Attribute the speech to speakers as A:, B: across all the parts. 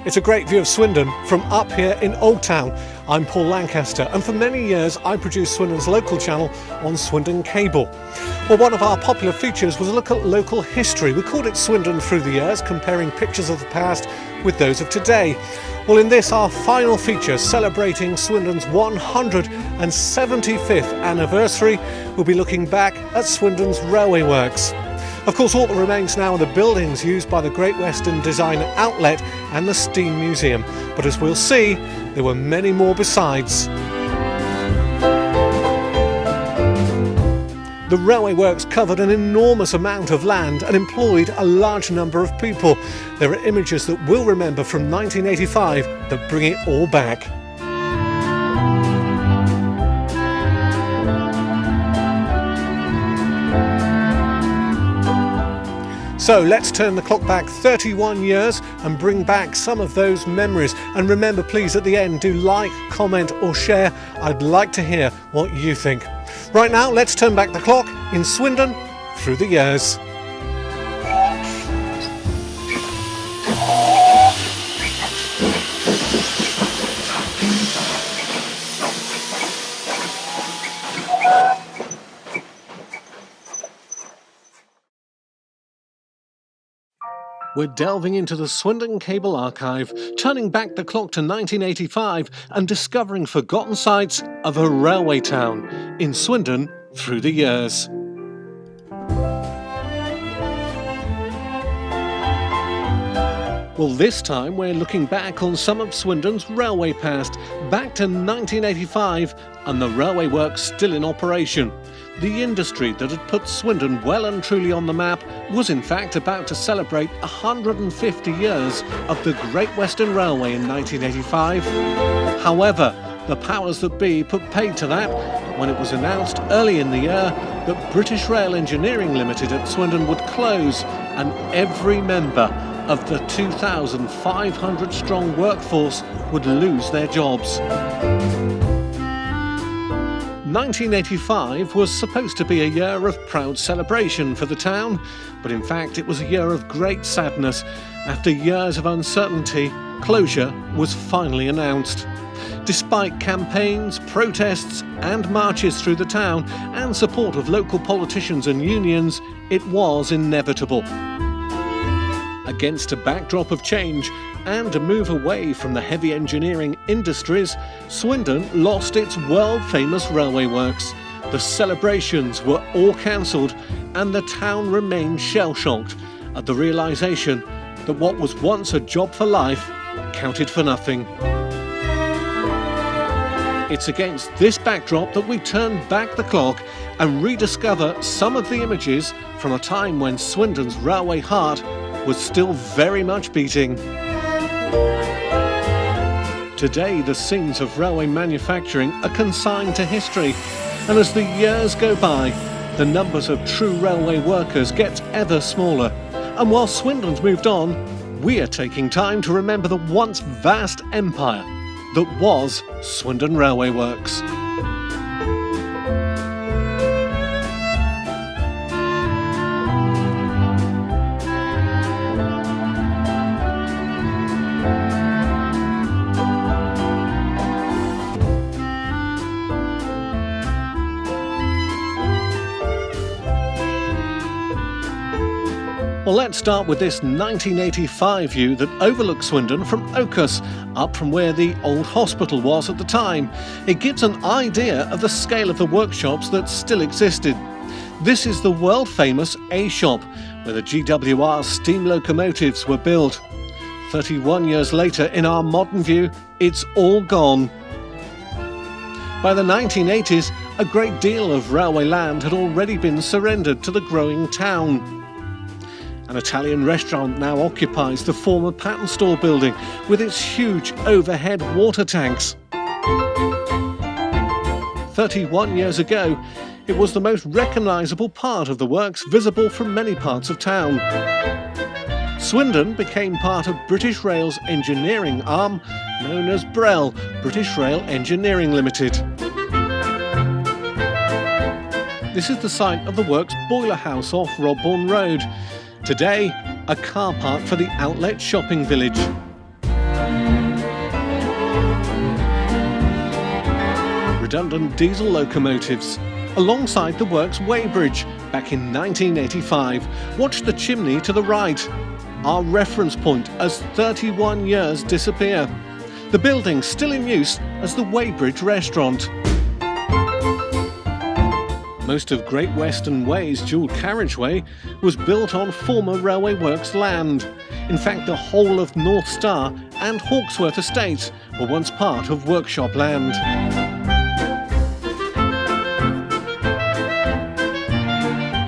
A: It's a great view of Swindon from up here in Old Town. I'm Paul Lancaster, and for many years I produced Swindon's local channel on Swindon Cable. Well, one of our popular features was a look at local history. We called it Swindon Through the Years, comparing pictures of the past with those of today. Well, in this, our final feature, celebrating Swindon's 175th anniversary, we'll be looking back at Swindon's railway works. Of course, all that remains now are the buildings used by the Great Western Design Outlet and the Steam Museum. But as we'll see, there were many more besides. The railway works covered an enormous amount of land and employed a large number of people. There are images that we'll remember from 1985 that bring it all back. So let's turn the clock back 31 years and bring back some of those memories. And remember, please, at the end, do like, comment or share. I'd like to hear what you think. Right now, let's turn back the clock in Swindon Through the Years. We're delving into the Swindon Cable Archive, turning back the clock to 1985 and discovering forgotten sites of a railway town in Swindon Through the Years. Well, this time we're looking back on some of Swindon's railway past, back to 1985 and the railway works still in operation. The industry that had put Swindon well and truly on the map was in fact about to celebrate 150 years of the Great Western Railway in 1985. However, the powers that be put paid to that when it was announced early in the year that British Rail Engineering Limited at Swindon would close and every member of the 2,500 strong workforce would lose their jobs. 1985 was supposed to be a year of proud celebration for the town, but in fact it was a year of great sadness. After years of uncertainty, closure was finally announced. Despite campaigns, protests and marches through the town and support of local politicians and unions, it was inevitable. Against a backdrop of change and a move away from the heavy engineering industries, Swindon lost its world-famous railway works. The celebrations were all cancelled and the town remained shell-shocked at the realisation that what was once a job for life counted for nothing. It's against this backdrop that we turn back the clock and rediscover some of the images from a time when Swindon's railway heart was still very much beating. Today, the scenes of railway manufacturing are consigned to history, and as the years go by, the numbers of true railway workers get ever smaller. And while Swindon's moved on, we are taking time to remember the once vast empire that was Swindon Railway Works. Well, let's start with this 1985 view that overlooks Swindon from Oakus, up from where the old hospital was at the time. It gives an idea of the scale of the workshops that still existed. This is the world-famous A-shop, where the GWR steam locomotives were built. 31 years later, in our modern view, it's all gone. By the 1980s, a great deal of railway land had already been surrendered to the growing town. An Italian restaurant now occupies the former pattern store building with its huge overhead water tanks. 31 years ago, it was the most recognisable part of the works visible from many parts of town. Swindon became part of British Rail's engineering arm, known as BREL, British Rail Engineering Limited. This is the site of the works boiler house off Rodbourne Road. Today, a car park for the outlet shopping village. redundant diesel locomotives. Alongside the works weighbridge, back in 1985, watch the chimney to the right, our reference point as 31 years disappear. The building still in use as the Weybridge restaurant. Most of Great Western Way's dual carriageway was built on former Railway Works land. In fact, the whole of North Star and Hawksworth estates were once part of workshop land.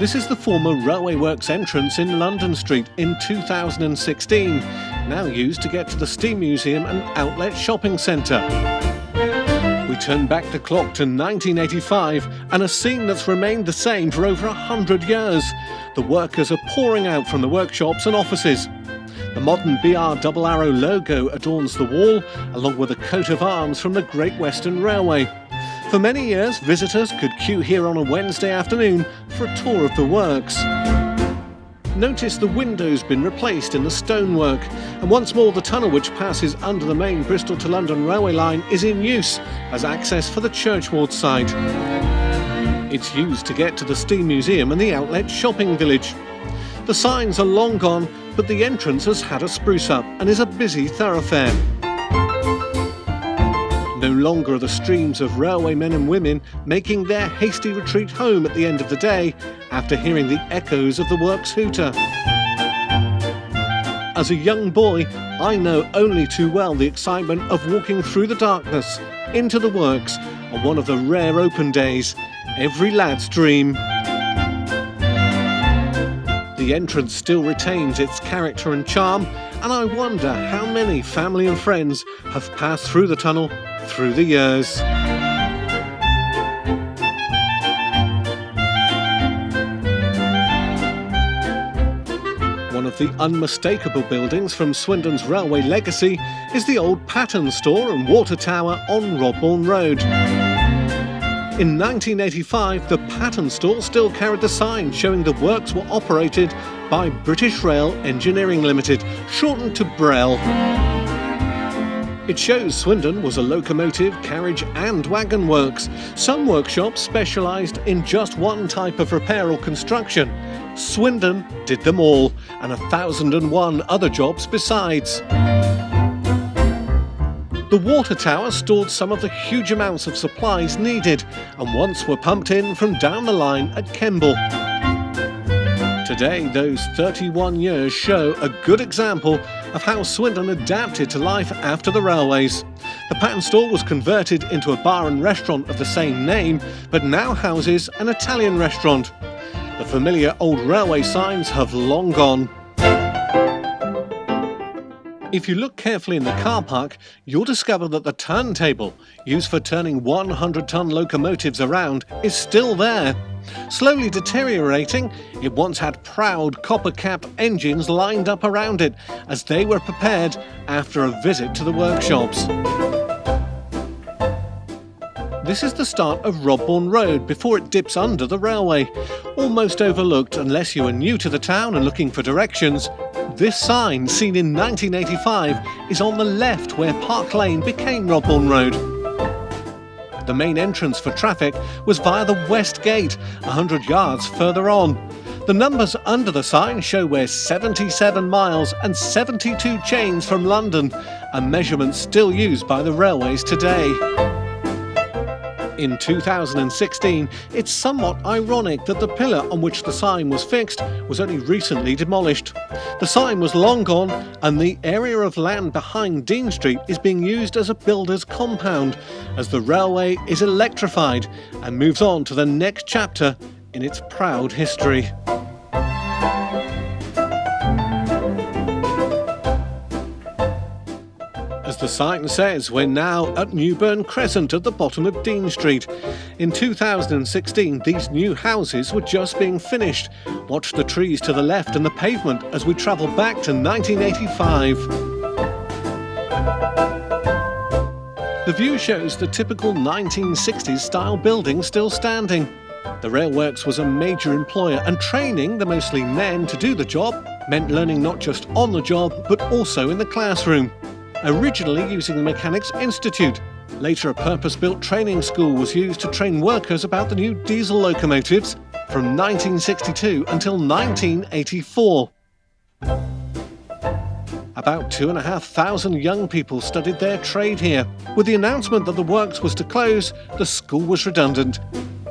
A: This is the former Railway Works entrance in London Street in 2016, now used to get to the Steam Museum and Outlet Shopping Centre. We turn back the clock to 1985 and a scene that's remained the same for over 100 years. The workers are pouring out from the workshops and offices. The modern BR double arrow logo adorns the wall, along with a coat of arms from the Great Western Railway. For many years, visitors could queue here on a Wednesday afternoon for a tour of the works. Notice the window's been replaced in the stonework, and once more the tunnel which passes under the main Bristol to London railway line is in use as access for the Churchward side. It's used to get to the Steam Museum and the Outlet Shopping Village. The signs are long gone, but the entrance has had a spruce up and is a busy thoroughfare. No longer are the streams of railway men and women making their hasty retreat home at the end of the day after hearing the echoes of the works hooter. As a young boy, I know only too well the excitement of walking through the darkness into the works on one of the rare open days, every lad's dream. The entrance still retains its character and charm, and I wonder how many family and friends have passed through the tunnel through the years. One of the unmistakable buildings from Swindon's railway legacy is the old Pattern Store and Water Tower on Rodbourne Road. In 1985, the Pattern Store still carried the sign showing the works were operated by British Rail Engineering Limited, shortened to BREL. It shows Swindon was a locomotive, carriage and wagon works. Some workshops specialised in just one type of repair or construction. Swindon did them all, and 1,001 other jobs besides. The water tower stored some of the huge amounts of supplies needed, and once were pumped in from down the line at Kemble. Today, those 31 years show a good example of how Swindon adapted to life after the railways. The Pattern Store was converted into a bar and restaurant of the same name, but now houses an Italian restaurant. The familiar old railway signs have long gone. If you look carefully in the car park, you'll discover that the turntable, used for turning 100-ton locomotives around, is still there. Slowly deteriorating, it once had proud copper-capped engines lined up around it as they were prepared after a visit to the workshops. This is the start of Rodbourne Road before it dips under the railway. Almost overlooked unless you are new to the town and looking for directions. This sign, seen in 1985, is on the left where Park Lane became Rodbourne Road. The main entrance for traffic was via the West Gate, 100 yards further on. The numbers under the sign show we're 77 miles and 72 chains from London, a measurement still used by the railways today. In 2016, it's somewhat ironic that the pillar on which the sign was fixed was only recently demolished. The sign was long gone, and the area of land behind Dean Street is being used as a builder's compound, as the railway is electrified and moves on to the next chapter in its proud history. As the sign says, we're now at Newburn Crescent at the bottom of Dean Street. In 2016, these new houses were just being finished. Watch the trees to the left and the pavement as we travel back to 1985. The view shows the typical 1960s style building still standing. The Railworks was a major employer, and training the mostly men to do the job meant learning not just on the job but also in the classroom. Originally using the Mechanics Institute, Later, a purpose-built training school was used to train workers about the new diesel locomotives from 1962 until 1984. About 2,500 young people studied their trade here. With the announcement that the works was to close, the school was redundant.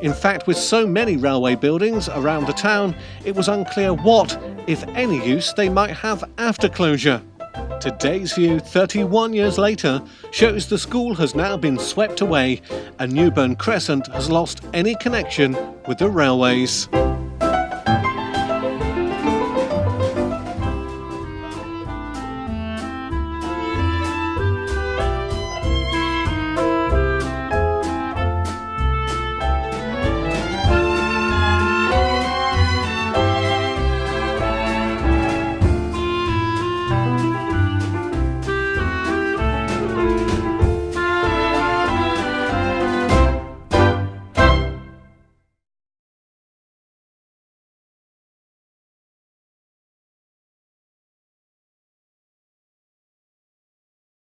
A: In fact, with so many railway buildings around the town, it was unclear what, if any, use they might have after closure. Today's view, 31 years later, shows the school has now been swept away and Newburn Crescent has lost any connection with the railways.